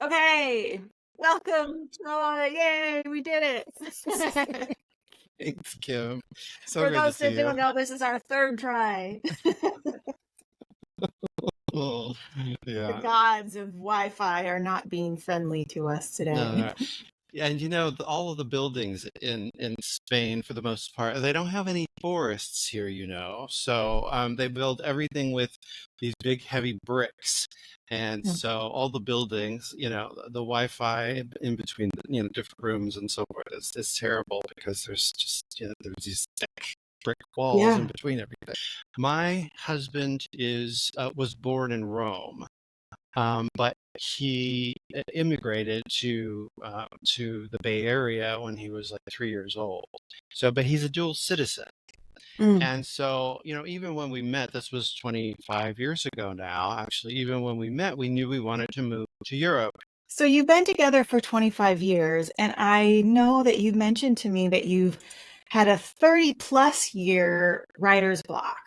Okay, welcome. Oh, yay, we did it. Thanks, Kim. So For great to those see that you. don't know, this is our third try. Oh, The yeah. gods of Wi-Fi are not being friendly to us No, today. no. Yeah, and all of the buildings in Spain, for the most part, they don't have any forests here, So they build everything with these big, heavy bricks. And so all the buildings, the Wi-Fi in between, different rooms and so forth is terrible because there's just, there's these thick brick walls in Yeah. between everything. My husband was born in Rome. But he immigrated to the Bay Area when he was like 3 years old. But he's a dual citizen. Mm. And so, even when we met, this was 25 years ago now, actually, even when we met, we knew we wanted to move to Europe. So you've been together for 25 years, and I know that you mentioned to me that you've had a 30 plus year writer's block.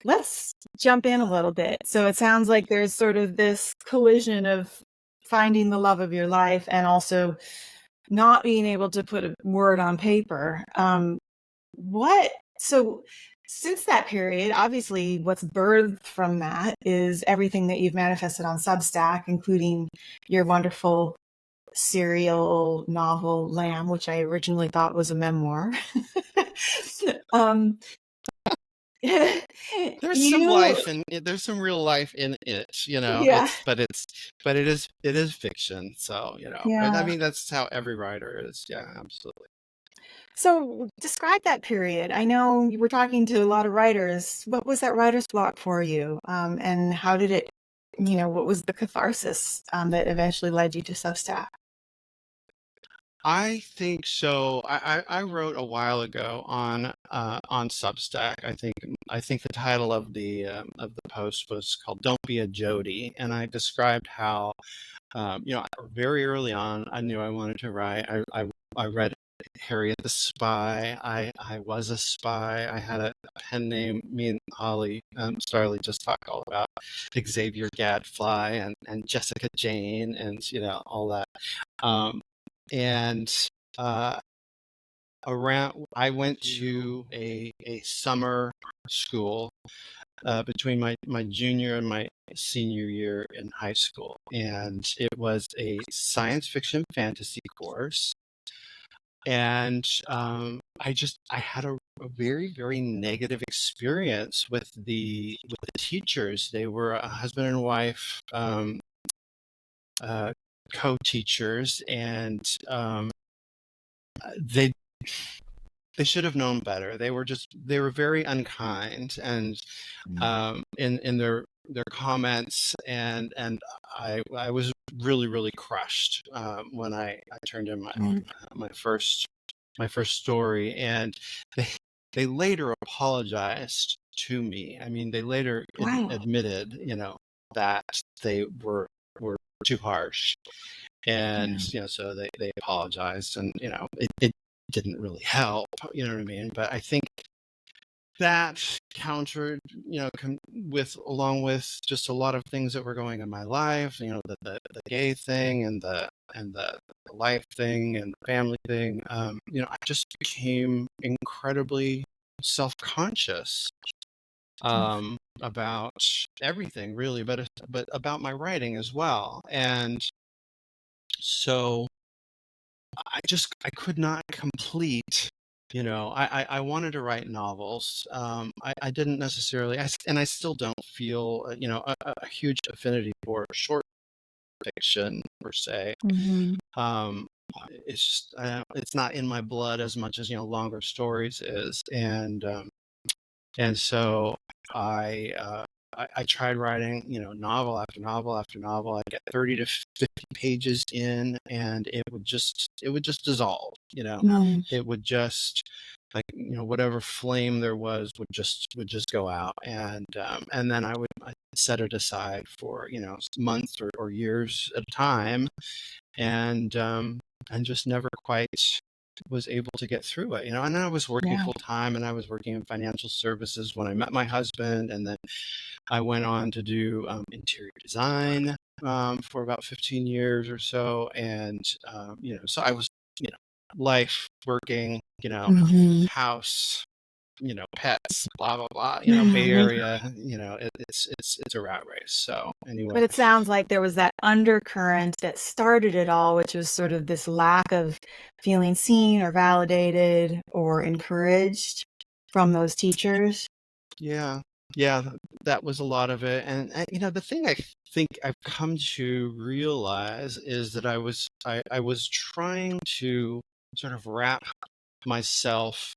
Let's jump in a little bit. So it sounds like there's sort of this collision of finding the love of your life and also not being able to put a word on paper. So since that period, obviously what's birthed from that is everything that you've manifested on Substack, including your wonderful serial novel Lamb, which I originally thought was a memoir. um, There's some real life in it, Yeah. but it is fiction. So, but I Yeah. mean, that's how every writer is. Yeah, absolutely. So describe that period. I know you were talking to a lot of writers. What was that writer's block for you? And how did it, what was the catharsis that eventually led you to Substack? I think so. I wrote a while ago on Substack. I think the title of the post was called "Don't Be a Jody," and I described how very early on I knew I wanted to write. I read Harriet the Spy. I was a spy. I had a pen name. Me and Holly Starley just talked all about Xavier Gadfly and Jessica Jane and all that. Um, and uh, I went to a summer school between my junior and my senior year in high school, and it was a science fiction fantasy course. And I had a very, very negative experience with the teachers. They were a husband and wife co-teachers, and they should have known better. They were very unkind and in their comments, and I was really, really crushed when I turned in my first story, and they later apologized to me. I mean, they later Wow. admitted, that they were too harsh, and so they apologized, and it didn't really help, you know what I mean? But I think that countered, along with just a lot of things that were going in my life, the gay thing and the life thing and the family thing. I just became incredibly self-conscious about everything, really, but about my writing as well. And so I could not complete. I wanted to write novels. I didn't necessarily, and I still don't feel, a huge affinity for short fiction per se. It's just, it's not in my blood as much as longer stories is, and so I tried writing, novel after novel after novel. I'd get 30 to 50 pages in, and it would just dissolve. It would just, like, whatever flame there was would just go out, and then I set it aside for months or years at a time, and just never quite was able to get through it, and I was working full time, and I was working in financial services when I met my husband, and then I went on to do interior design, for about 15 years or so. And, so I was, life, working, Hmm. house, pets, blah, blah, blah, Bay But Area, it's a rat race. So anyway, it sounds like there was that undercurrent that started it all, which was sort of this lack of feeling seen or validated or encouraged from those teachers. yeah, yeah, that was a lot of it. And, the thing I think I've come to realize is that I was trying to sort of wrap myself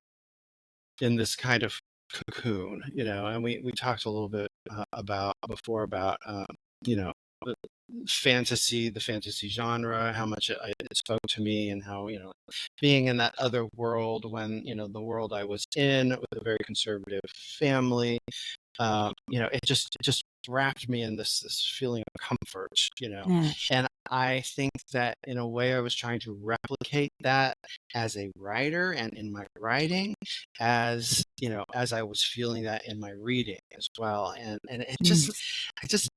in this kind of cocoon, and we talked a little bit about before about, you know, the the fantasy genre, how much it spoke to me, and how, being in that other world when, the world I was in with a very conservative family, it just wrapped me in this feeling of comfort, Mm, and I think that in a way I was trying to replicate that as a writer and in my writing, as I was feeling that in my reading as well. And mm, I just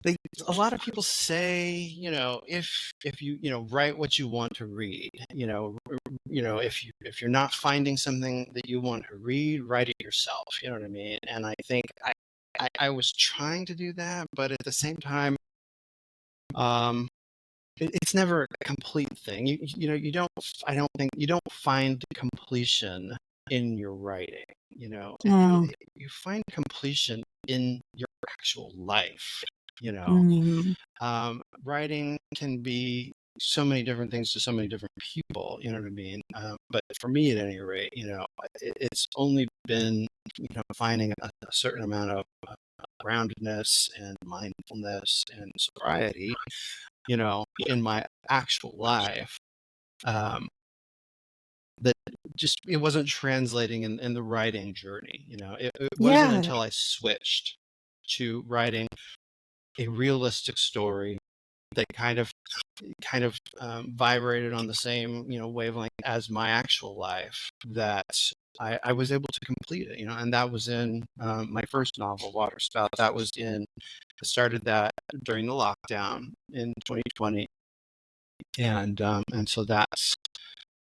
they a lot of people say, if you, write what you want to read, if you're not finding something that you want to read, write it yourself. You know what I mean? And I think I was trying to do that, but at the same time, um, it's never a complete thing. You don't. I don't think you don't find completion in your writing. mm, You find completion in your actual life. You know, mm. Writing can be so many different things to so many different people. You know what I mean? But for me, at any rate, it's only been, finding a certain amount of groundedness and mindfulness and sobriety, in my actual life, um, that just it wasn't translating in the writing journey. It wasn't Yeah, until I switched to writing a realistic story that kind of vibrated on the same, wavelength as my actual life, that I was able to complete it. And that was in, my first novel, Waterspout. That was I started that during the lockdown in 2020, and so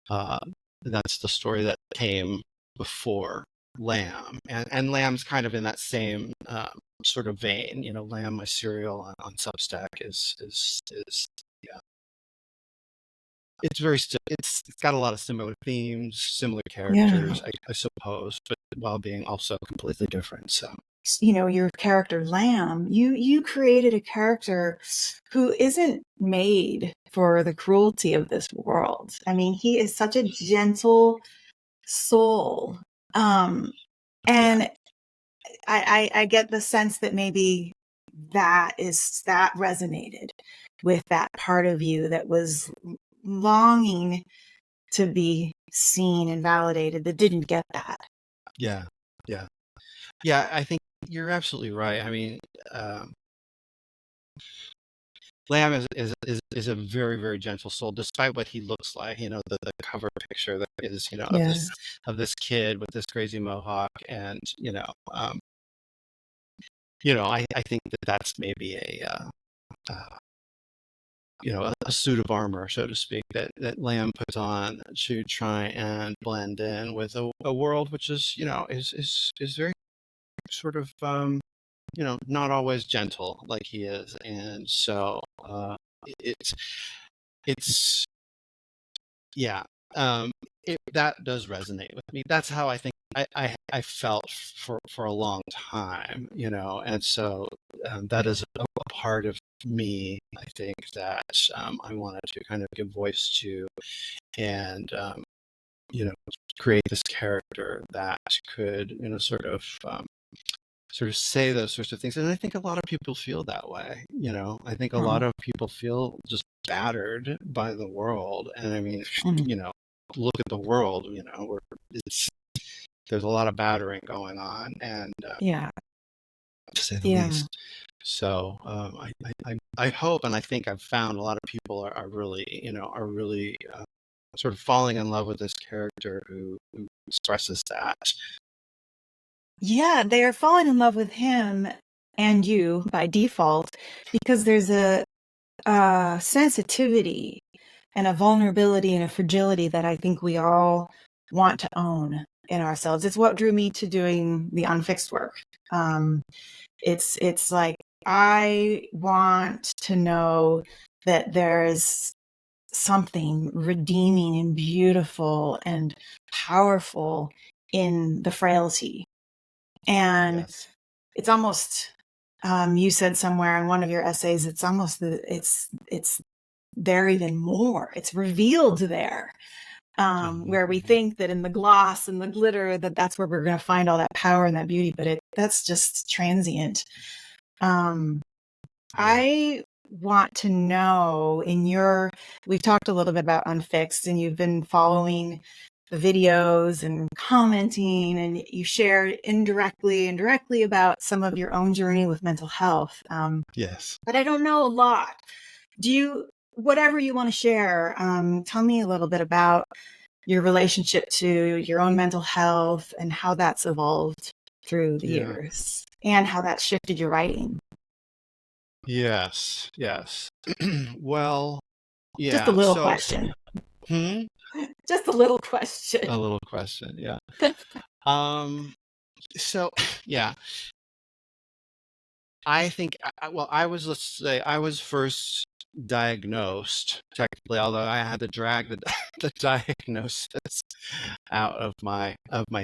uh, that's the story that came before Lamb, and Lamb's kind of in that same, sort of vein. Lamb, my serial on Substack, is yeah, it's it's got a lot of similar themes, similar yeah. characters, I suppose, but while being also completely different. So Your character Lamb, you created a character who isn't made for the cruelty of this world. I mean, he is such a gentle soul. Um, yeah, and I get the sense that maybe that resonated with that part of you that was longing to be seen and validated, that didn't get that. yeah, yeah, yeah. I think you're absolutely right. I mean, um, Lamb is a very, very gentle soul, despite what he looks like. The cover picture that is, Yes. of this kid with this crazy mohawk, and I think that that's maybe uh, a suit of armor, so to speak, that Lamb puts on to try and blend in with a world which is, is very sort of, not always gentle like he is. And so, it's it's yeah, um, that does resonate with me. That's how I think I felt for a long time, and so, that is a part of me, I think, that, I wanted to kind of give voice to, and, you know, create this character that could, sort of say those sorts of things. And I think a lot of people feel that way. I think a Mm, lot of people feel just battered by the world. And I mean, mm. look at the world, where it's, there's a lot of battering going on, and, Yeah. to say the Yeah. least. So, I hope, and I think I've found a lot of people are really, sort of falling in love with this character who expresses that. Yeah, they are falling in love with him, and you by default, because there's a sensitivity and a vulnerability and a fragility that I think we all want to own in ourselves. It's what drew me to doing the Unfixed work. It's like I want to know that there's something redeeming and beautiful and powerful in the frailty. And Yes. it's almost, you said somewhere in one of your essays, it's almost it's there even more. It's revealed there, where we think that in the gloss and the glitter, that's where we're going to find all that power and that beauty, but that's just transient. I want to know we've talked a little bit about Unfixed, and you've been following the videos and commenting, and you shared indirectly and directly about some of your own journey with mental health. Yes. But I don't know a lot. Whatever you want to share, tell me a little bit about your relationship to your own mental health and how that's evolved through the years and how that's shifted your writing. Yes. Well, Just a little so question. hmm? Just a little question. A little question, yeah. So yeah, I think let's say I was first diagnosed technically, although I had to drag the diagnosis out of my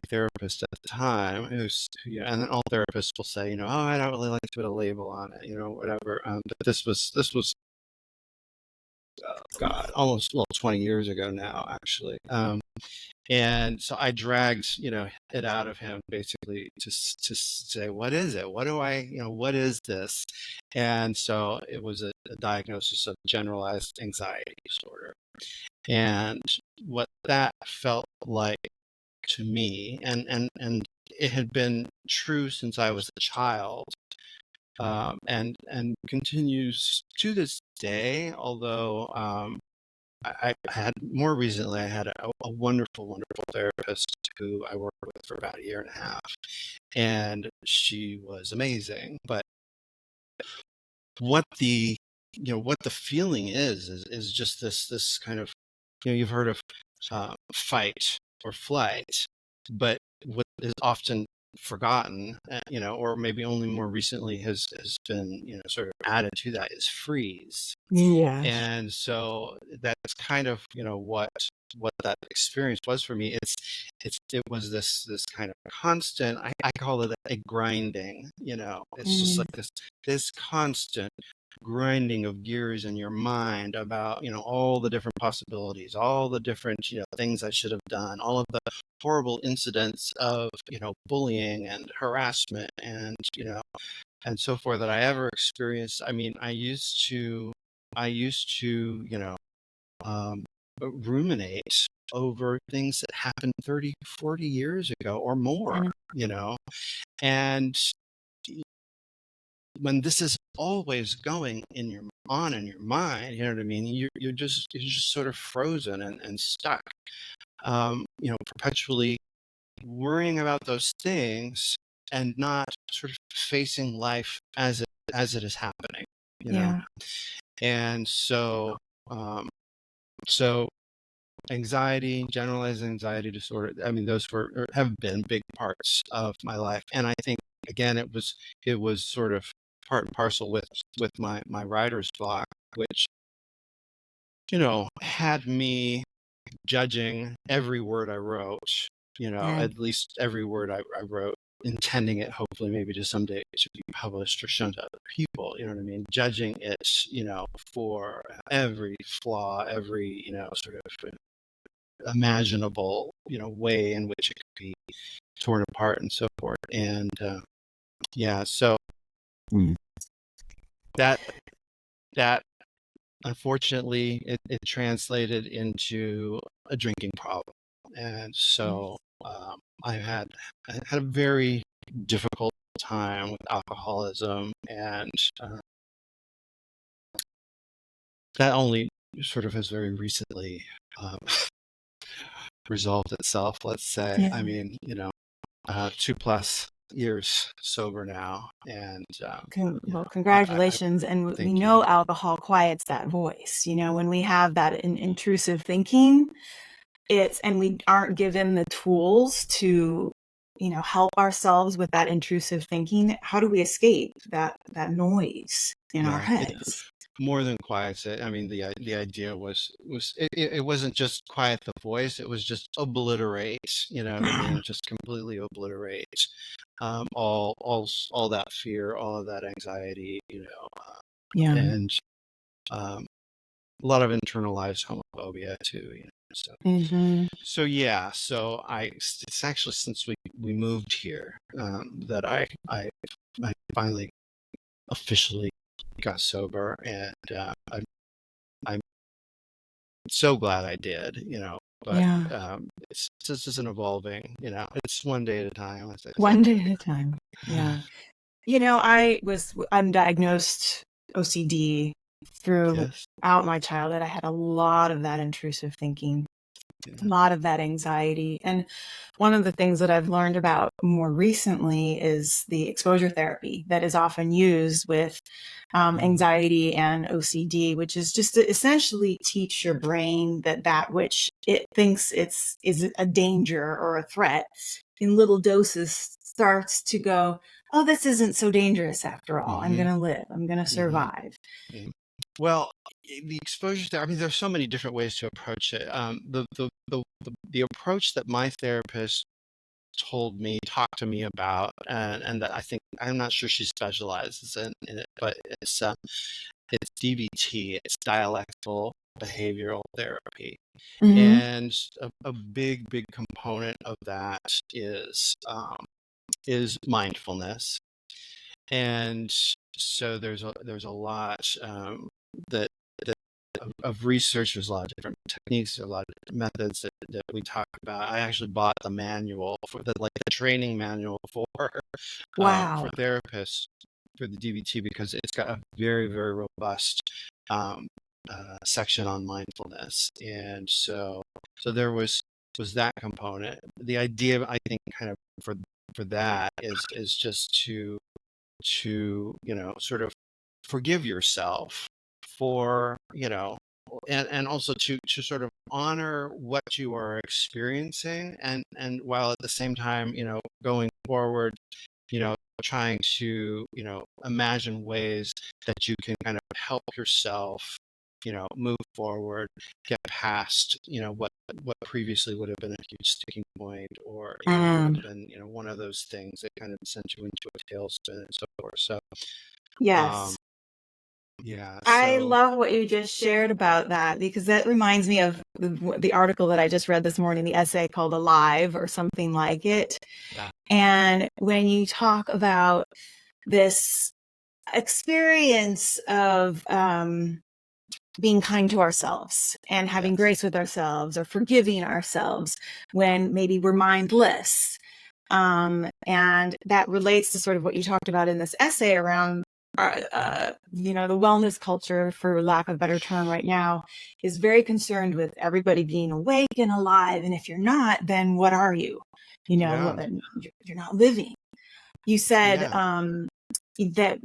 therapist at the time, and then all therapists will say, oh, I don't really like to put a label on it, whatever. But this was God, almost 20 years ago now, actually. And so I dragged, it out of him basically to say, what is it? What do what is this? And so it was a diagnosis of generalized anxiety disorder. And what that felt like to me, and it had been true since I was a child, and continues to this day, although I had more recently, I had a wonderful therapist who I worked with for about 1.5 years, and she was amazing. But what the feeling is just this kind of, you've heard of fight or flight, but what is often forgotten, or maybe only more recently has been, sort of added to that, is freeze. Yeah. And so that's kind of, what that experience was for me. It was this kind of constant, I call it a grinding, it's just like this constant grinding of gears in your mind about, all the different possibilities, all the different, things I should have done, all of the horrible incidents of, bullying and harassment and, and so forth that I ever experienced. I mean, I used to, ruminate over things that happened 30, 40 years ago or more, and when this is always going in your mind, you know what I mean? You're just sort of frozen and stuck, perpetually worrying about those things and not sort of facing life as it is happening, And so, anxiety, generalized anxiety disorder, I mean, those have been big parts of my life. And I think, again, it was sort of part and parcel with my writer's block, which, had me judging every word I wrote, at least every word I wrote, intending it hopefully maybe to someday to be published or shown to other people, you know what I mean? Judging it, for every flaw, every, sort of imaginable, way in which it could be torn apart and so forth. And so that unfortunately it translated into a drinking problem. And so I had a very difficult time with alcoholism, and that only sort of has very recently resolved itself, let's say. I mean, 2+ years sober now, and Well, I congratulations. And we thank you. know alcohol quiets that voice. When we have that intrusive thinking, and we aren't given the tools to, help ourselves with that intrusive thinking. How do we escape that noise in our Yeah, it heads? more than quiets it. I mean, the idea it wasn't just quiet the voice; it was just obliterate. You know what I mean? Just completely obliterate all that fear, all of that anxiety. Yeah. And um, a lot of internalized homophobia too. So Hmm. yeah. So it's actually since we moved here that I finally officially got sober, and I'm so glad I did, but Yeah. it's just an evolving, it's one day at a time, as I One day at a time. Yeah. I'm diagnosed OCD throughout Yes. my childhood. I had a lot of that intrusive thinking, a Yeah. lot of that anxiety. And one of the things that I've learned about more recently is the exposure therapy that is often used with anxiety and OCD, which is just to essentially teach your brain that which it thinks is a danger or a threat in little doses starts to go, oh, this isn't so dangerous after all. I'm Mm-hmm. going to live. I'm going to Mm-hmm. survive. Yeah. Well, the exposure I mean, there's so many different ways to approach it. The approach that my therapist talked to me about, and that I'm not sure she specializes in it, but it's DBT, it's dialectical behavioral therapy. Mm-hmm. And a big component of that is mindfulness. And so there's a lot that of research. There's a lot of different techniques, a lot of different methods that we talk about. I actually bought the manual for the training manual for Wow. therapists for the DBT, because it's got a very, very robust um, section on mindfulness. And so there was that component. The idea, I think, kind of for that is just to sort of forgive yourself for, and also to sort of honor what you are experiencing, and while at the same time, going forward, trying to, imagine ways that you can kind of help yourself, move forward, get past, what previously would have been a huge sticking point, or, would have been, one of those things that kind of sent you into a tailspin and so forth. So, um, Yes. yeah, I so love what you just shared about that, because that reminds me of the article that I just read this morning, the essay called Alive or something like it. yeah, And when you talk about this experience of being kind to ourselves and having yes, grace with ourselves or forgiving ourselves when maybe we're mindless. And that relates to sort of what you talked about in this essay around, the wellness culture, for lack of a better term right now, is very concerned with everybody being awake and alive. And if you're not, then what are you? yeah, Then you're not living. You said, yeah, that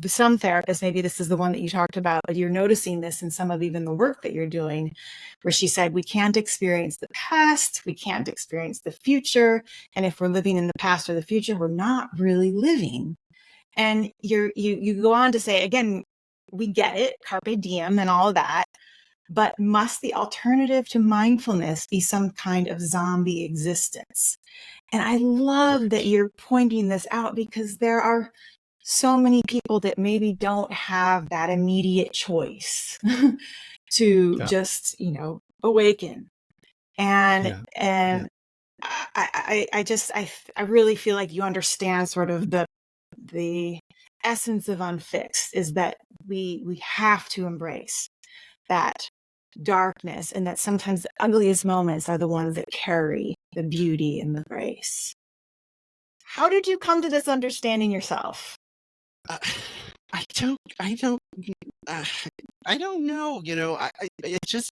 some therapists, maybe this is the one that you talked about, but you're noticing this in some of even the work that you're doing, where she said, we can't experience the past, we can't experience the future. And if we're living in the past or the future, we're not really living. And you go on to say, again, we get it, carpe diem and all of that, but must the alternative to mindfulness be some kind of zombie existence? And I love that right, you're pointing this out, because there are so many people that maybe don't have that immediate choice to yeah, just, awaken. And yeah, yeah, and I really feel like you understand sort of the essence of Unfixed, is that we have to embrace that darkness, and that sometimes the ugliest moments are the ones that carry the beauty and the grace. How did you come to this understanding yourself? uh, I don't, I don't, uh, I don't know, it just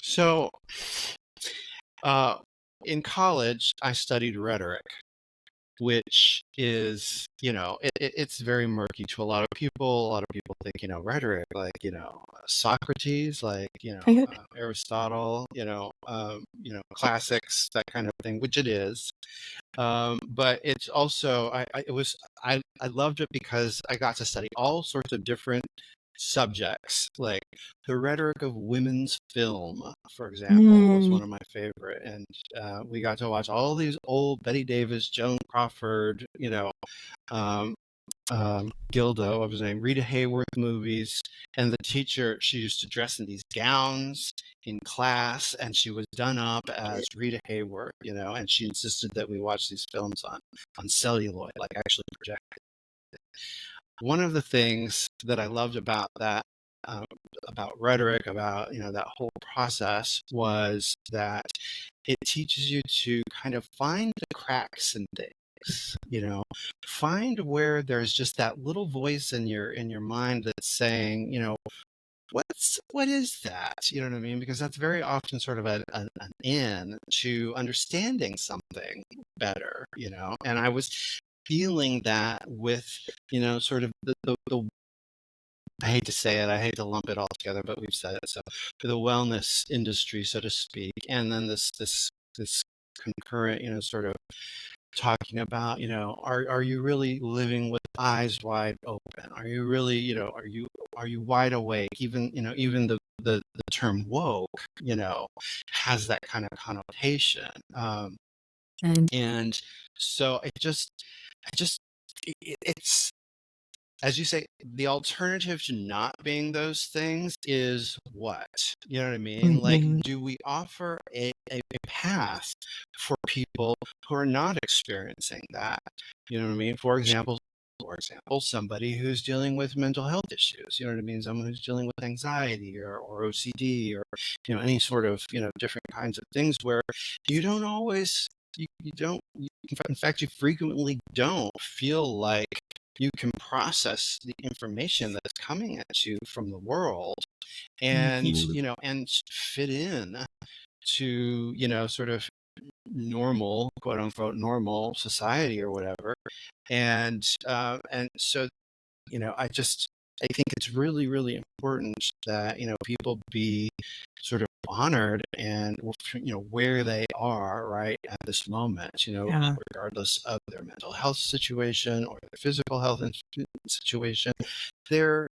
so. Uh, in college, I studied rhetoric, which is, it's very murky to a lot of people. A lot of people think, rhetoric, like, Socrates, like, Aristotle, classics, that kind of thing, which it is. But it's also, I loved it because I got to study all sorts of different subjects, like the rhetoric of women's film, for example, was one of my favorite. And we got to watch all these old Betty Davis, Joan Crawford, um, Gilda, what was her name, Rita Hayworth movies. And the teacher, she used to dress in these gowns in class, and she was done up as Rita Hayworth, and she insisted that we watch these films on celluloid, like actually projected. One of the things that I loved about that, about rhetoric, about that whole process, was that it teaches you to kind of find the cracks in things. Find where there's just that little voice in your mind that's saying, what is that? You know what I mean? Because that's very often sort of an in to understanding something better. And I was feeling that with, sort of the I hate to say it, I hate to lump it all together, but we've said it. So for the wellness industry, so to speak, and then this concurrent, sort of talking about, are you really living with eyes wide open? Are you really, are you wide awake? Even, even the term woke, has that kind of connotation. And so it's, as you say, the alternative to not being those things is what? You know what I mean? Like, do we offer a path for people who are not experiencing that? You know what I mean? For example, somebody who's dealing with mental health issues, you know what I mean? Someone who's dealing with anxiety or OCD or, any sort of, different kinds of things where you don't always, in fact, you frequently don't feel like you can process the information that's coming at you from the world and, and fit in to, sort of normal, quote unquote, normal society or whatever. And so, I think it's really, really important that, people be sort of honored and, where they are right at this moment, regardless of their mental health situation or their physical health situation, their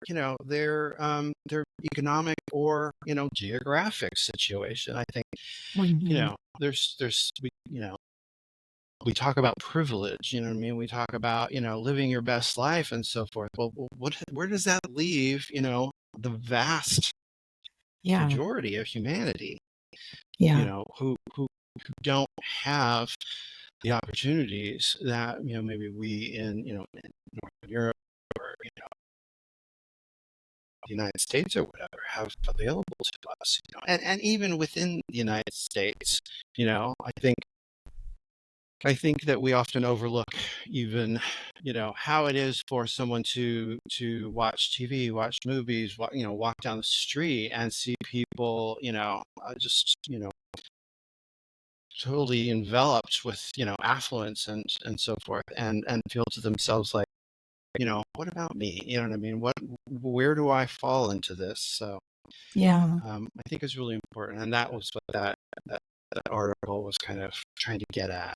economic or, geographic situation. I think, we talk about privilege, you know what I mean? We talk about, living your best life and so forth. Well, where does that leave, the vast majority of humanity, who don't have the opportunities that, maybe we in Northern Europe or, the United States or whatever have available to us, and even within the United States, I think that we often overlook even, how it is for someone to watch TV, watch movies, walk down the street and see people, just, totally enveloped with, affluence and so forth, and feel to themselves like, what about me? You know what I mean? Where do I fall into this? So, I think it's really important, and that was what that article was kind of trying to get at,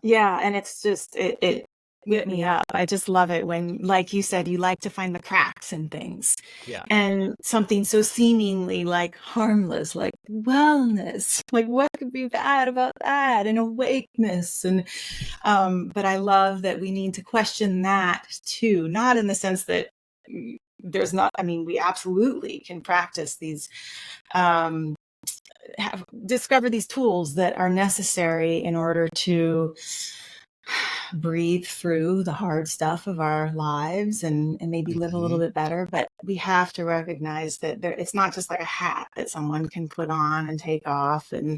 Yeah, and it's just it lit me up. I just love it when, like you said, you like to find the cracks in things. Yeah. And something so seemingly like harmless, like wellness, like what could be bad about that? And awakeness. And but I love that we need to question that too, not in the sense that there's not, I mean, we absolutely can practice these discover these tools that are necessary in order to breathe through the hard stuff of our lives and maybe live a little bit better. But we have to recognize that it's not just like a hat that someone can put on and take off. And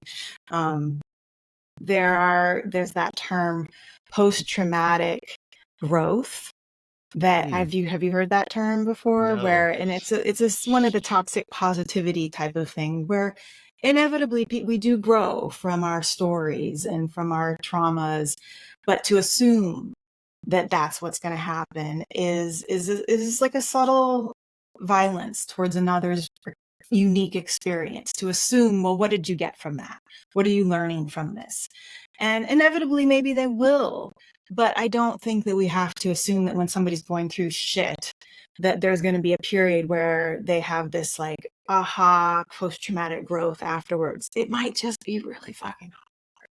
there's that term post-traumatic growth that have you heard that term before? No. Where, and it's one of the toxic positivity type of thing where inevitably we do grow from our stories and from our traumas, but to assume that that's what's going to happen is like a subtle violence towards another's unique experience. To assume, well, what did you get from that? What are you learning from this? And inevitably maybe they will, but I don't think that we have to assume that when somebody's going through shit that there's going to be a period where they have this like aha post-traumatic growth afterwards. It might just be really fucking hard.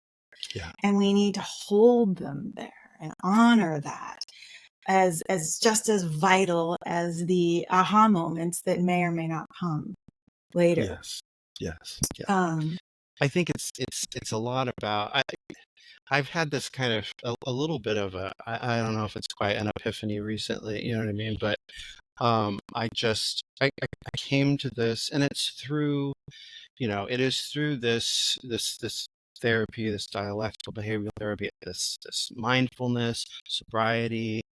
Yeah. And we need to hold them there and honor that as just as vital as the aha moments that may or may not come later. Yes. Yes. Yeah. I think it's a lot about. I've had this kind of a little bit of I don't know if it's quite an epiphany recently. You know what I mean? But I came to this, and it's through, it is through this therapy, this dialectical behavioral therapy, this mindfulness, sobriety.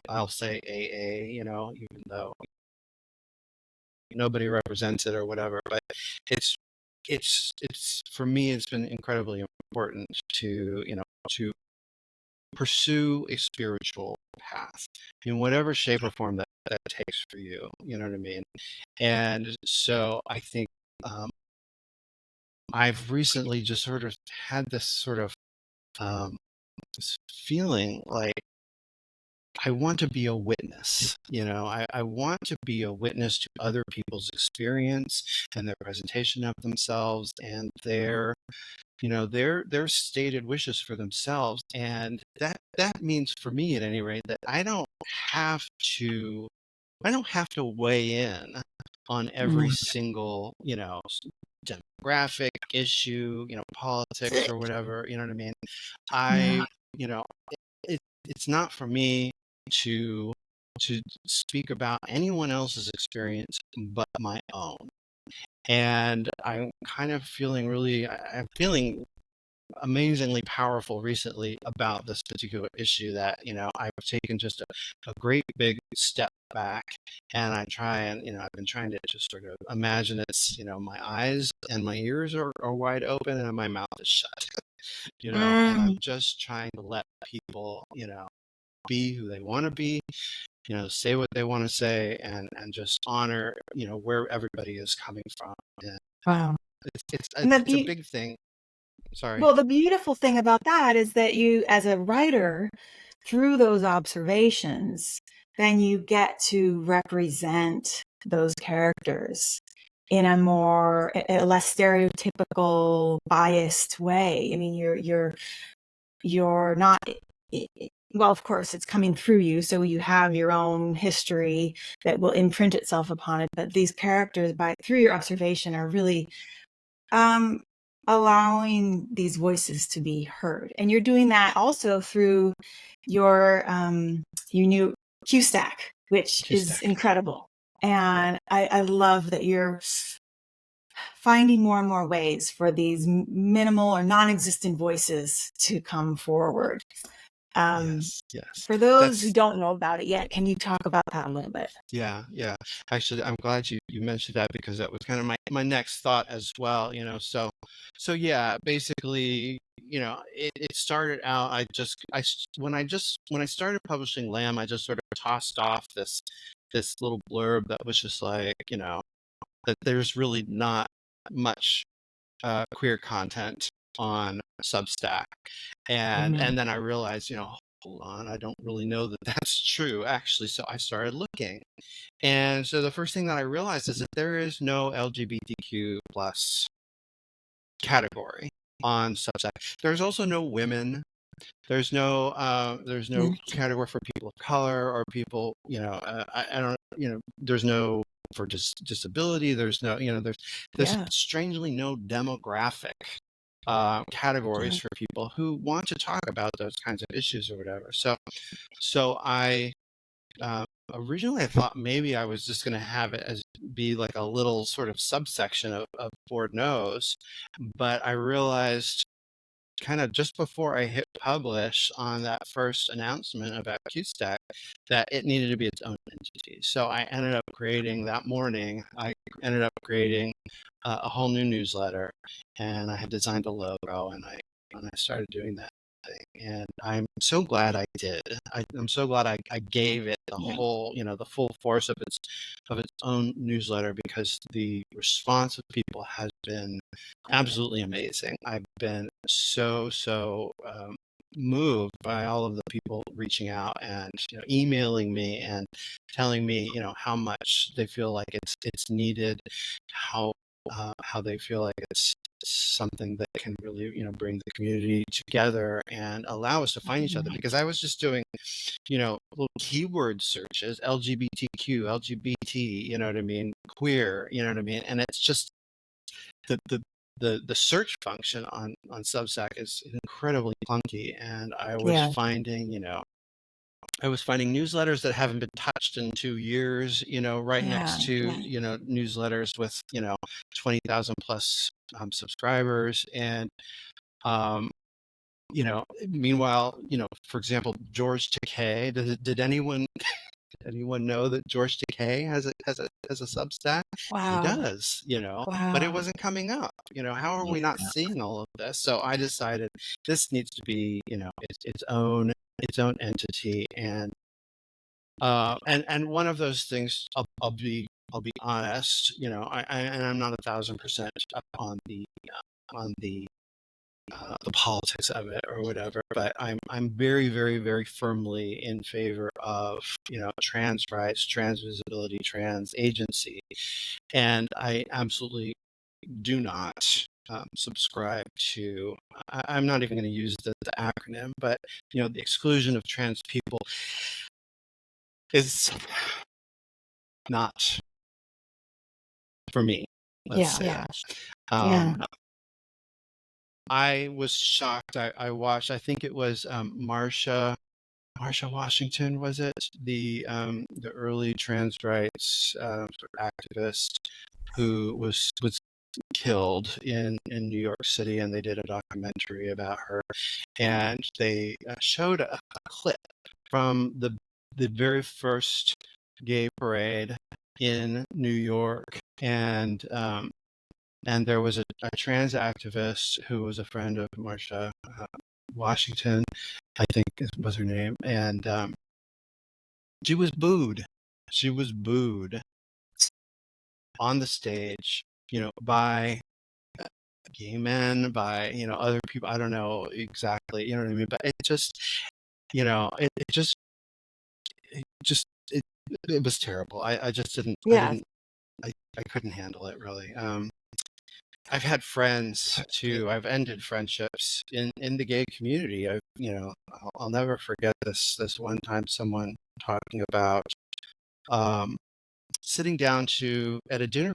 I'll say AA. Even though nobody represents it or whatever, but it's for me, it's been incredibly important to pursue a spiritual path in whatever shape or form that takes for you. You know what I mean? And so I think I've recently just sort of had this sort of this feeling like I want to be a witness. I want to be a witness to other people's experience and their presentation of themselves and their stated wishes for themselves. And that means, for me at any rate, that I don't have to weigh in on every single, demographic issue, politics or whatever. You know what I mean? It's not for me to speak about anyone else's experience but my own. And I'm feeling amazingly powerful recently about this particular issue, that I've taken just a great big step back, and I've been trying to just sort of imagine it's my eyes and my ears are wide open and my mouth is shut. And I'm just trying to let people be who they want to be, say what they want to say, and just honor where everybody is coming from. And wow. it's a big thing. Sorry. Well, the beautiful thing about that is that you, as a writer, through those observations, then you get to represent those characters in a less stereotypical, biased way. I mean, you're not, well, of course, it's coming through you, so you have your own history that will imprint itself upon it. But these characters, through your observation, are really allowing these voices to be heard. And you're doing that also through your new QStack, which is incredible. And I love that you're finding more and more ways for these minimal or non-existent voices to come forward. Yes. For those who don't know about it yet, can you talk about that a little bit? Yeah. Actually, I'm glad you mentioned that, because that was kind of my next thought as well. So yeah, basically, it started out. When I started publishing Lamb, I just sort of tossed off this little blurb that was just like, that there's really not much queer content on Substack, and then I realized, hold on, I don't really know that that's true, actually. So I started looking, and so the first thing that I realized is that there is no LGBTQ plus category on Substack. There's also no women. There's no category for people of color or people, I don't, there's no for disability. There's no, there's strangely no demographic categories for people who want to talk about those kinds of issues or whatever. So I originally I thought maybe I was just going to have it as be like a little sort of subsection of Board Knows, but I realized kind of just before I hit publish on that first announcement about QStack that it needed to be its own entity. So I ended up creating that morning. I ended up creating a whole new newsletter, and I had designed a logo, and I started doing that thing, and I'm so glad I did. I'm so glad I gave it the Yeah. whole, the full force of its own newsletter, because the response of people has been absolutely amazing. I've been so moved by all of the people reaching out and emailing me and telling me how much they feel like it's needed, how they feel like it's something that can really bring the community together and allow us to find each other, because I was just doing little keyword searches, LGBTQ, LGBT, you know what I mean, queer, you know what I mean, and it's just the search function on Substack is incredibly clunky, and I was Yeah. finding newsletters that haven't been touched in 2 years, right next to newsletters with 20,000 plus subscribers, and meanwhile, for example, George Takei. Did anyone know that George Takei has a Substack? He Wow. does, but it Wow. wasn't coming up. How are we Yeah. not seeing all of this? So I decided this needs to be, its own entity, and one of those things, I'll be honest, and I'm not 1,000% up on the politics of it or whatever, but I'm very, very, very firmly in favor of trans rights, trans visibility, trans agency, and I absolutely do not subscribe to. I'm not even going to use the acronym, but the exclusion of trans people is not for me. Let's say Yeah. that. I was shocked. I watched. I think it was Marsha Washington, was it, the early trans rights activist who was killed in New York City, and they did a documentary about her, and they showed a clip from the very first gay parade in New York, and there was a trans activist who was a friend of Marsha Washington, I think was her name, and she was booed. She was booed on the stage, by gay men, by other people. I don't know exactly, you know what I mean, but it just, it just it was terrible. I just didn't. Yeah. I couldn't handle it, really. I've had friends too. I've ended friendships in the gay community. I'll never forget this one time, someone talking about sitting down to dinner at a dinner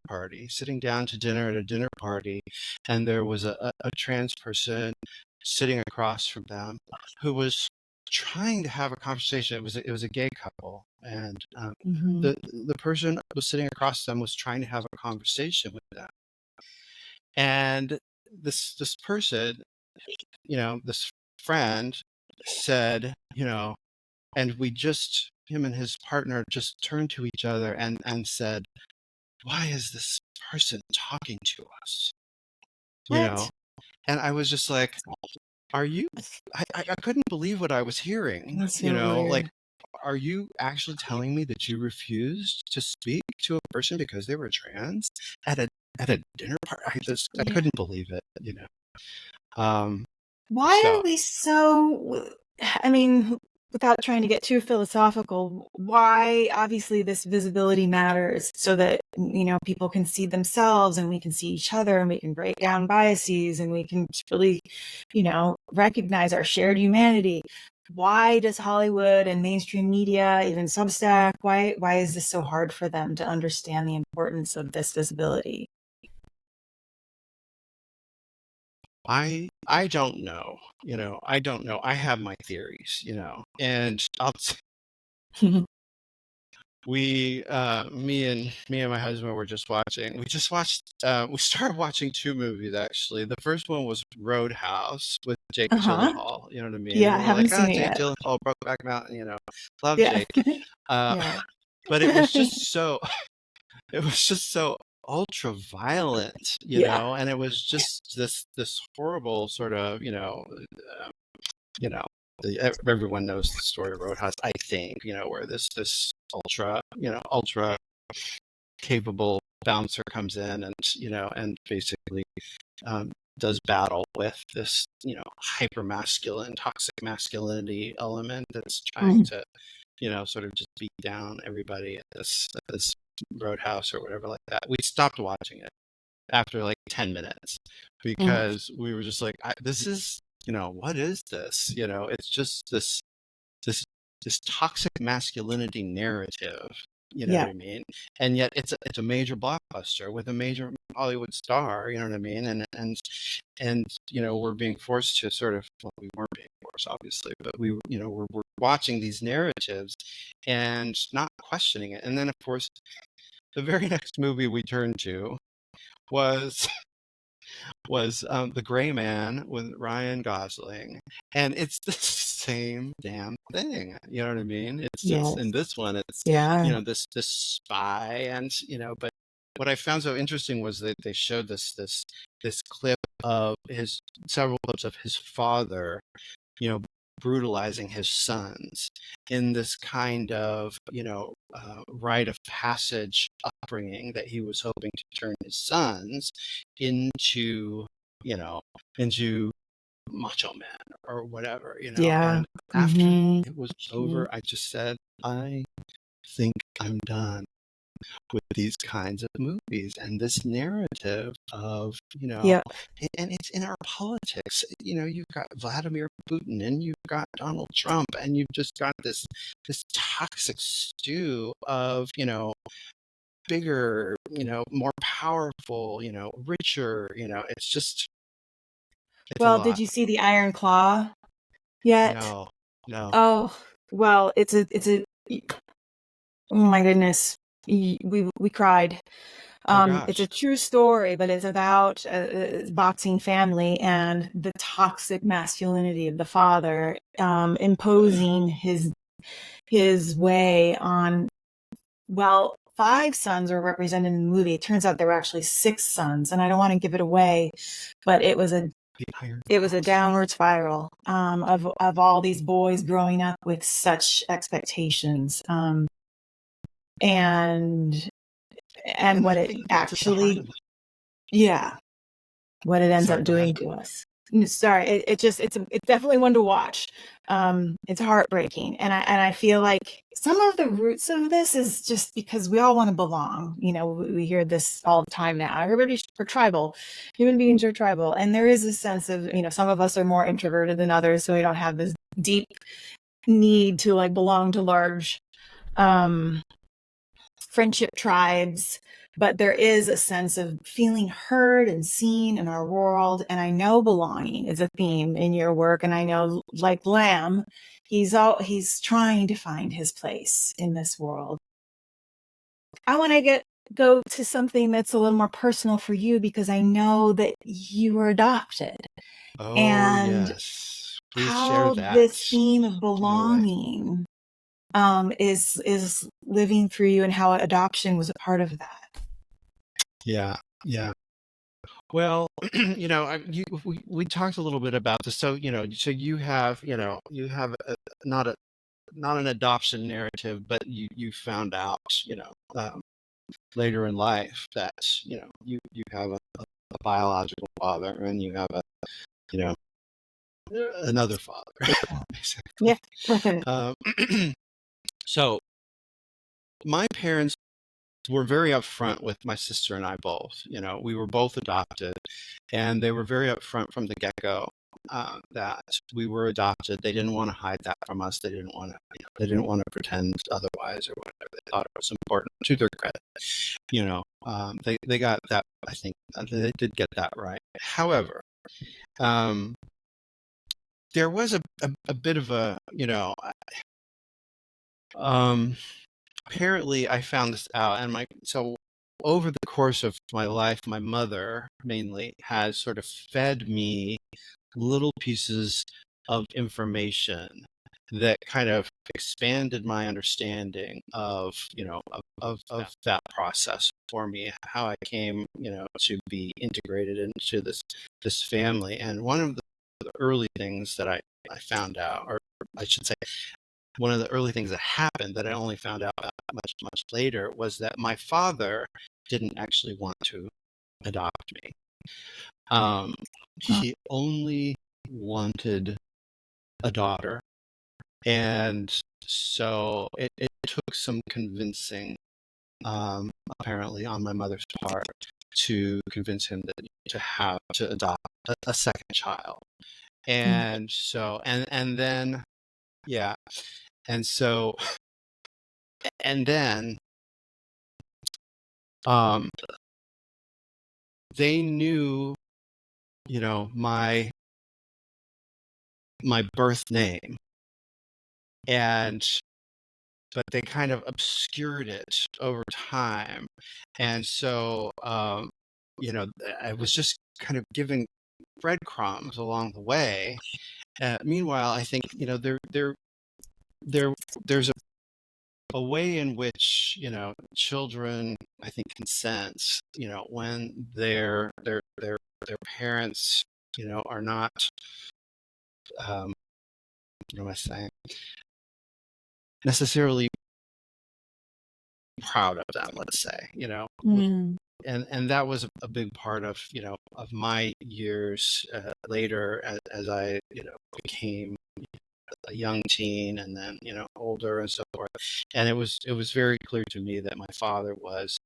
party, and there was a trans person sitting across from them who was trying to have a conversation. It was a gay couple, and the person was sitting across them was trying to have a conversation with them. And this person, this friend said, and him and his partner just turned to each other and said, "Why is this person talking to us?" What? And I was just like, "Are you?" I couldn't believe what I was hearing. That's so weird. Like, are you actually telling me that you refused to speak to a person because they were trans at a dinner party? I couldn't believe it. Why So are we so, I mean, without trying to get too philosophical, why obviously this visibility matters so that, people can see themselves and we can see each other and we can break down biases and we can really, recognize our shared humanity. Why does Hollywood and mainstream media, even Substack, why is this so hard for them to understand the importance of this visibility? I don't know. I don't know. I have my theories. And me and my husband were just watching. We started watching two movies, actually. The first one was Roadhouse with Jake Gyllenhaal. You know what I mean? Yeah, I And we're haven't like, seen it Jake yet. Gyllenhaal, Brokeback Mountain. Love Yeah. Jake. Yeah. But it was just so. It was just so ultra violent, Yeah. and it was just this horrible sort of, you know, everyone knows the story of Roadhouse, I think, where this ultra capable bouncer comes in and and basically does battle with this hyper masculine, toxic masculinity element that's trying Mm. to sort of just beat down everybody at this Roadhouse or whatever like that. We stopped watching it after like 10 minutes Mm. because we were just like, this is, what is this? It's just this this toxic masculinity narrative. You know what Yeah. I mean? And yet it's a major blockbuster with a major Hollywood star. You know what I mean? And we're being forced to sort of, well, we weren't being forced, obviously, but we're watching these narratives and not questioning it. And then, of course, the very next movie we turned to was The Gray Man with Ryan Gosling, and it's the same damn thing. You know what I mean? It's just in Yes. this one, it's Yeah. this spy, and but what I found so interesting was that they showed this clip of his several clips of his father, you know, brutalizing his sons in this kind of, rite of passage upbringing that he was hoping to turn his sons into, you know, into macho men or whatever, Yeah. and after Hmm. it was over, I just said, I think I'm done with these kinds of movies and this narrative of, Yep. and it's in our politics. You've got Vladimir Putin and you've got Donald Trump and you've just got this toxic stew of, bigger, more powerful, richer, it's a Well, did lot. you see the Iron Claw yet? No, no. Oh, well, it's a oh my goodness. We cried. Oh It's a gosh. true story, but it's about a boxing family and the toxic masculinity of the father, imposing his way on, well, five sons are represented in the movie. It turns out there were actually six sons, and I don't want to give it away, but it was a The Iron it was a Cross. downward spiral, of all these boys growing up with such expectations, and And what I it think that's at the heart actually, of it. yeah, what it ends Sorry, up go ahead. doing to us. Sorry, it's definitely one to watch. It's heartbreaking, and I feel like some of the roots of this is just because we all want to belong. We hear this all the time now. Everybody's for tribal. Human beings are tribal, and there is a sense of, some of us are more introverted than others, so we don't have this deep need to like belong to large um friendship tribes, but there is a sense of feeling heard and seen in our world. And I know belonging is a theme in your work. And I know, like Lamb, he's trying to find his place in this world. I want to go to something that's a little more personal for you, because I know that you were adopted, Oh and yes. Please share how that. this theme of Give it away. belonging is living through you, and how adoption was a part of that. Yeah, yeah. Well, we talked a little bit about this. So, so you have not an adoption narrative, but you found out, later in life that, you have a biological father and you have you know, another father, basically. Yeah. Um, so my parents were very upfront with my sister and I both. We were both adopted, and they were very upfront from the get-go, that we were adopted. They didn't want to hide that from us. They didn't want to, they didn't want to pretend otherwise or whatever. They thought it was important. To their credit, they got that. I think they did get that right. However, um, there was a bit of a, um, apparently I found this out, and so over the course of my life, my mother mainly has sort of fed me little pieces of information that kind of expanded my understanding of, of that process for me, how I came, to be integrated into this family. And one of the early things that I found out, or I should say, one of the early things that happened that I only found out about much, much later, was that my father didn't actually want to adopt me. He only wanted a daughter. And so it took some convincing, apparently, on my mother's part, to convince him to adopt a second child. And so, and then, yeah. And so, and then, um, they knew, my birth name, but they kind of obscured it over time. And so, I was just kind of giving breadcrumbs along the way. Meanwhile, I think, there's a way in which, children, I think, consent, when their parents, are not, what am I saying, necessarily proud of them, let's say, and that was a big part of, of my years later, as I, became a young teen, and then, older and so forth. And it was very clear to me that my father was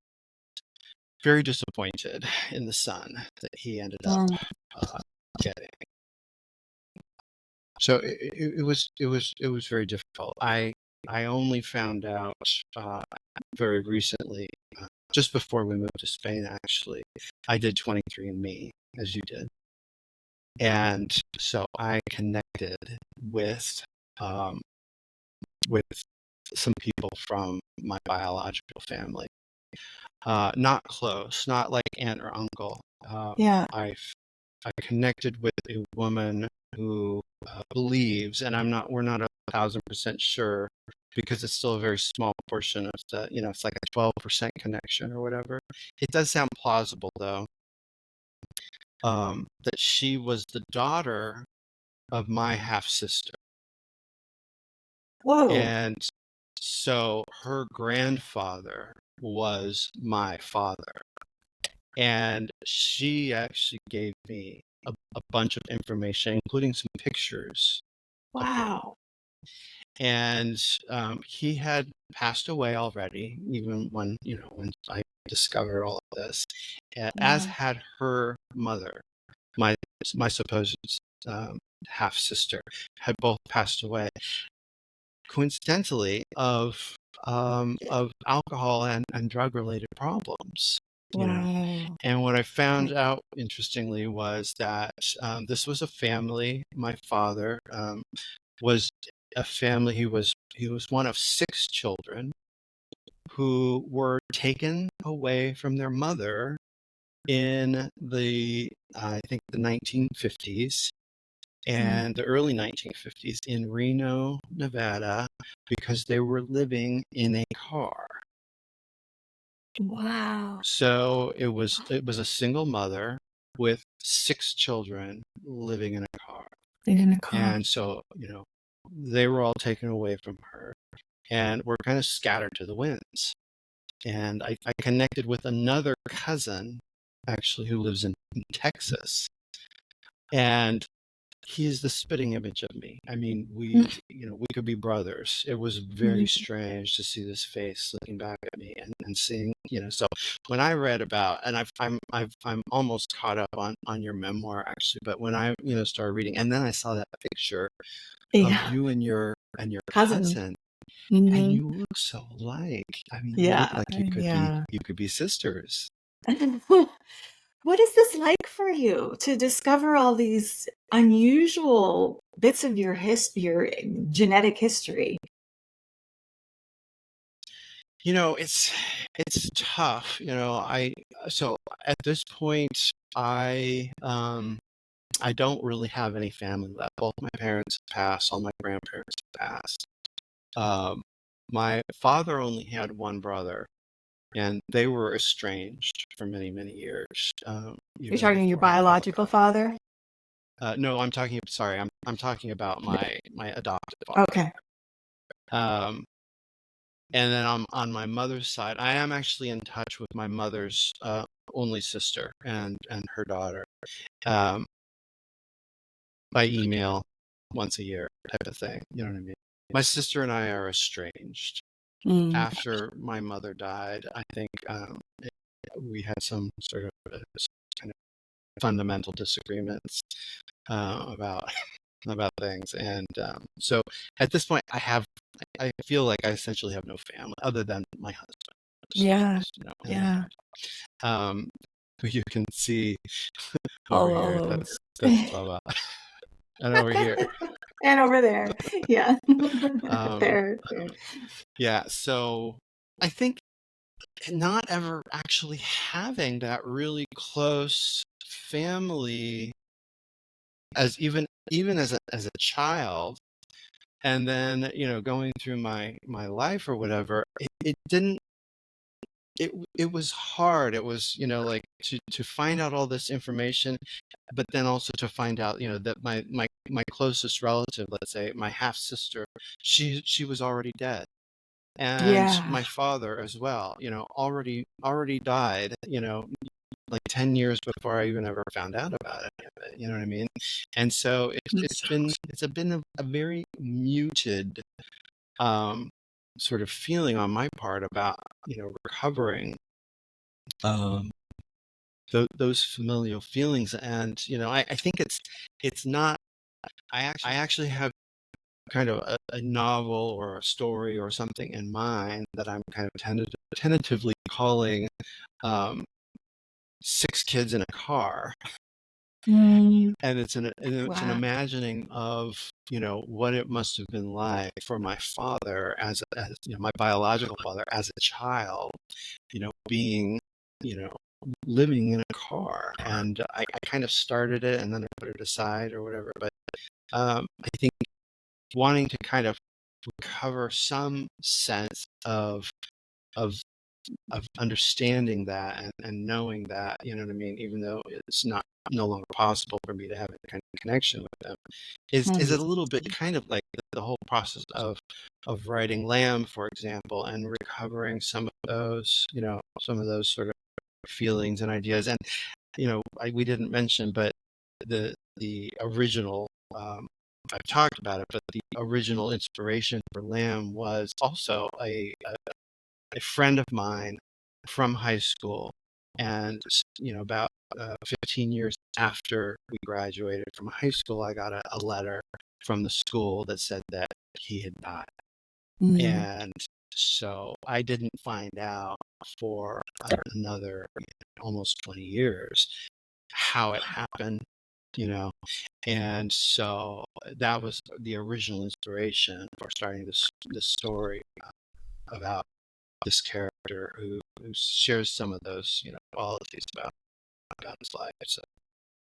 very disappointed in the son that he ended up getting. So it was very difficult. I only found out very recently, just before we moved to Spain. Actually, I did 23andMe, as you did, and so I connected with um, with some people from my biological family. Not close, not like aunt or uncle. Yeah. I connected with a woman who believes, and we're not 1,000% sure, because it's still a very small portion of the, it's like a 12% connection or whatever. It does sound plausible, though, that she was the daughter of my half sister. Whoa. And so her grandfather was my father. And she actually gave me a bunch of information, including some pictures of him. Wow. And he had passed away already, even when I discovered all of this, as had her mother. My supposed half sister had both passed away, coincidentally, of alcohol and drug related problems. Wow. And what I found out, interestingly, was that this was a family. My father was a family. He was one of 6 children who were taken away from their mother in I think the 1950s and the early 1950s in Reno, Nevada, because they were living in a car. Wow. So it was a single mother with 6 children living in a car. In a car. And so, they were all taken away from her and were kind of scattered to the winds. And I connected with another cousin, actually, who lives in Texas. And he's the spitting image of me. I mean, we could be brothers. It was very strange to see this face looking back at me and seeing, so when I read about, and I'm almost caught up on your memoir, actually, but when I, started reading, and then I saw that picture of you and your cousin, and you look so alike. I mean, you look like you could be sisters. What is this like for you to discover all these unusual bits of your genetic history? It's tough. So at this point, I I don't really have any family left. Both my parents have passed, all my grandparents have passed. Um, my father only had one brother, and they were estranged for many, many years, You're even talking your before I knew biological about father? it. No, sorry, I'm talking about my adopted father. Okay. Um, and then on my mother's side, I am actually in touch with my mother's only sister and her daughter, um, by email once a year type of thing. You know what I mean? My sister and I are estranged. Mm. After my mother died, I think we had some sort of kind of fundamental disagreements about about things, and so at this point, I feel like I essentially have no family other than my husband. Yeah. You know, Yeah. um, who you can see over here. All That's Bubba, and over here. and over there. Yeah. Um, Fair, fair. yeah, so I think not ever actually having that really close family as even as a child, and then going through my life or whatever, it didn't it was hard. It was like to find out all this information, but then also to find out that my closest relative, let's say my half sister, she was already dead, and Yeah. my father as well, already died, like 10 years before I even ever found out about it. You know what I mean? And so it's been a very muted um, sort of feeling on my part about recovering um, those familial feelings. And I think it's not. I actually have kind of a novel or a story or something in mind that I'm kind of tentatively calling um, Six Kids in a Car. Mm. And it's an Wow. imagining of what it must have been like for my father as my biological father as a child, being you know living in a car. And I kind of started it and then I put it aside or whatever. But I think wanting to kind of recover some sense of of understanding that and knowing that, you know what I mean, even though it's no longer possible for me to have any kind of connection with them, is Mm. a little bit kind of like the whole process of writing Lamb, for example, and recovering some of those sort of feelings and ideas. And we didn't mention, but the original I've talked about it, but the original inspiration for Lamb was also a friend of mine from high school. And about 15 years after we graduated from high school, I got a letter from the school that said that he had died. Mm. And so I didn't find out for another almost 20 years how it happened, you know. And so that was the original inspiration for starting this story about this character who shares some of those qualities about his life. So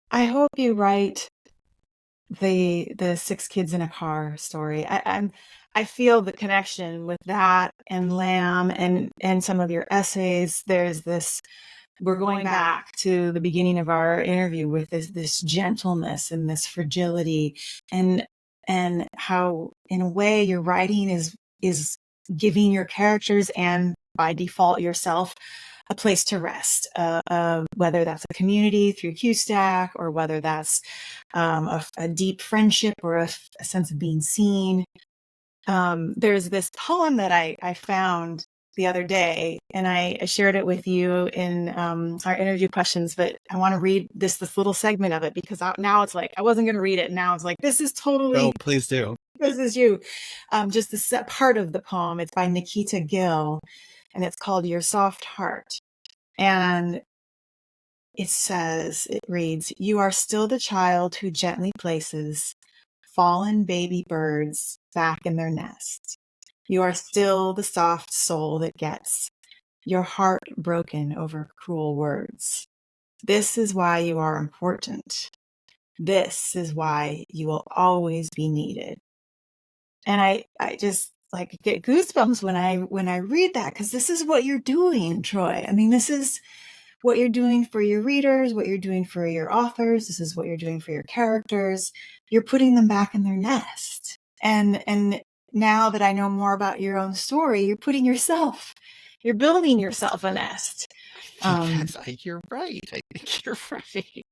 I hope you write the Six Kids in a Car story. I feel the connection with that and Lamb and some of your essays. There's this, we're going back to the beginning of our interview with this gentleness and this fragility, and how in a way your writing is giving your characters and by default yourself a place to rest, whether that's a community through QStack or whether that's a deep friendship or a sense of being seen. There's this poem that I found the other day, and I shared it with you in our interview questions, but I want to read this little segment of it because now it's like, I wasn't going to read it. And now it's like, this is totally, please do. this is you. Just the set part of the poem. It's by Nikita Gill, and it's called Your Soft Heart. And it reads, you are still the child who gently places fallen baby birds back in their nest. You are still the soft soul that gets your heart broken over cruel words. This is why you are important. This is why you will always be needed. And I just like get goosebumps when I read that, because this is what you're doing, Troy. I mean, this is what you're doing for your readers, what you're doing for your authors. This is what you're doing for your characters. You're putting them back in their nest. And now that I know more about your own story, you're building yourself a nest. Yes, you're right. I think you're right.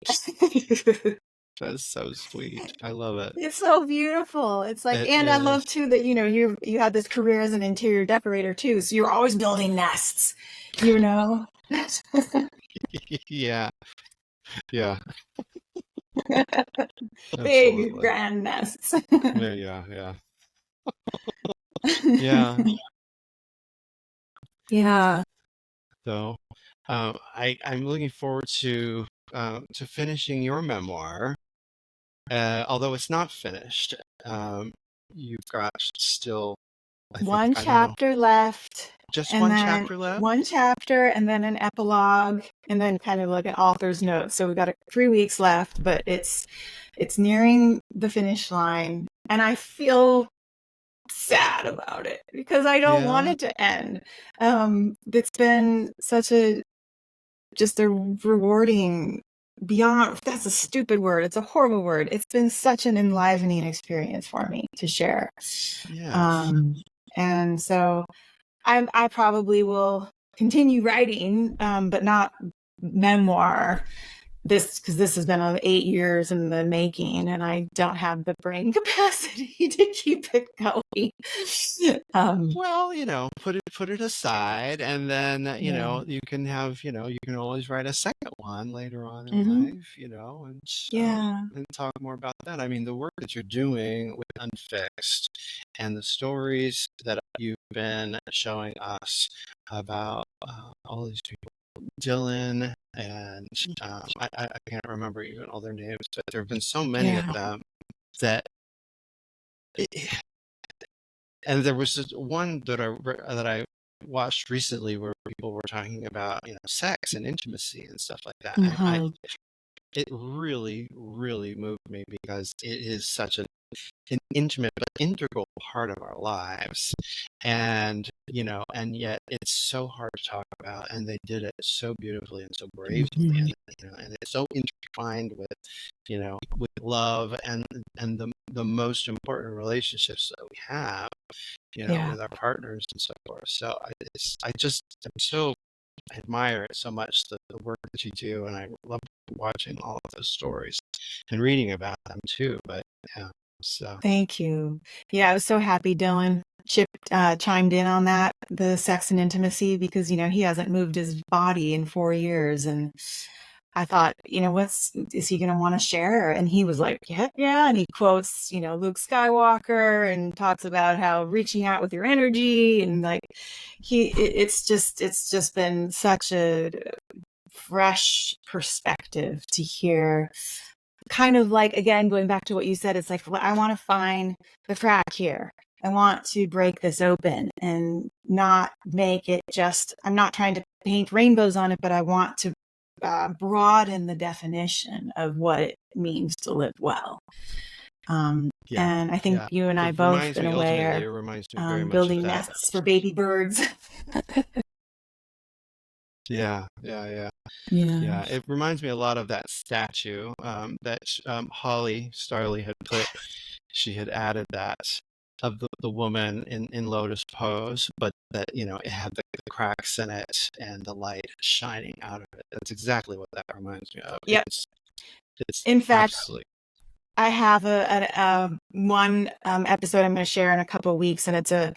That's so sweet. I love it. It's so beautiful. It's like, It and I love is. too that, you had this career as an interior decorator too. So you're always building nests, you know? Yeah. Yeah. Big Absolutely. grand nests. Yeah. Yeah. Yeah. Yeah. So, I'm looking forward to finishing your memoir. Although it's not finished. You've got still, I think, One I don't know, chapter left, just and one then chapter left. one chapter, and then an epilogue, and then kind of like an author's note. So we got 3 weeks left, but it's nearing the finish line, and I feel sad about it because I don't want Yeah. it to end. It's been such just a rewarding, beyond, that's a stupid word, it's a horrible word. It's been such an enlivening experience for me to share. Yes. And so I probably will continue writing, but not memoir, because this has been 8 years in the making, and I don't have the brain capacity to keep it going. Well, put it aside, and then Yeah. you can have you can always write a second one later on in Hmm. life, Yeah. and talk more about that. I mean, the work that you're doing with Unfixed and the stories that you've been showing us about all these people, Dylan, and I can't remember even all their names, but there have been so many of Yeah. them that. And there was this one that I watched recently where people were talking about sex and intimacy and stuff like that. And Hmm. it really, really moved me because it is such an intimate but integral part of our lives, and and yet it's so hard to talk about, and they did it so beautifully and so bravely, Hmm. and it's so intertwined with with love and the most important relationships that we have, Yeah. with our partners and so forth. So I just am so admire it so much, the work that you do, and I love watching all of those stories and reading about them too. But yeah, so Thank you. Yeah, I was so happy Dylan chimed in on that, the sex and intimacy, because he hasn't moved his body in 4 years, and I thought, is he going to want to share? And he was like, yeah, yeah. And he quotes, Luke Skywalker, and talks about how reaching out with your energy, and like it's just been such a fresh perspective to hear. Kind of like, again, going back to what you said, it's like, well, I want to find the crack here. I want to break this open and not make it just, I'm not trying to paint rainbows on it, but I want to broaden the definition of what it means to live well. yeah, And I think yeah. you and I It both, reminds in me a way, ultimately. are It reminds me very much of building that. nests for baby birds. Yeah, yeah, yeah. Yeah. Yeah, it reminds me a lot of that statue that Holly Starley had put. She had added that of the woman in lotus pose, but that it had the cracks in it and the light shining out of it. That's exactly what that reminds me of. Yep. It's In fact, absolutely. I have one episode I'm going to share in a couple of weeks, and it's a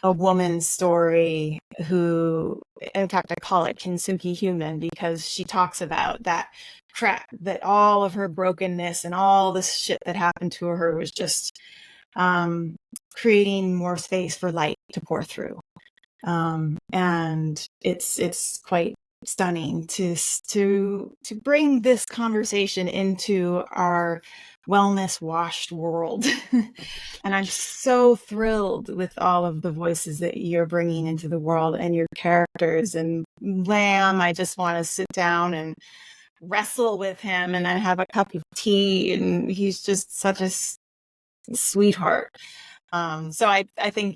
woman's story who, in fact, I call it Kintsugi Human, because she talks about that crap, that all of her brokenness and all this shit that happened to her was just creating more space for light to pour through. And it's quite stunning to bring this conversation into our wellness washed world. And I'm so thrilled with all of the voices that you're bringing into the world and your characters. And Lamb, I just want to sit down and wrestle with him and then have a cup of tea, and he's just such a sweetheart. So I think,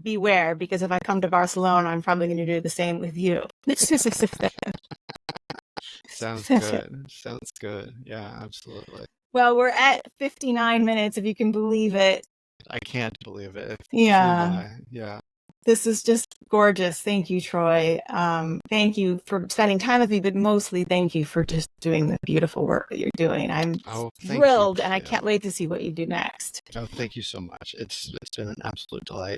beware, because if I come to Barcelona, I'm probably going to do the same with you. Sounds good. Sounds good. Yeah, absolutely. Well, we're at 59 minutes, if you can believe it. I can't believe it. Yeah. Yeah. This is just gorgeous. Thank you, Troy. Thank you for spending time with me, but mostly thank you for just doing the beautiful work that you're doing. I'm thrilled, and I can't wait to see what you do next. Oh, thank you so much. It's been an absolute delight.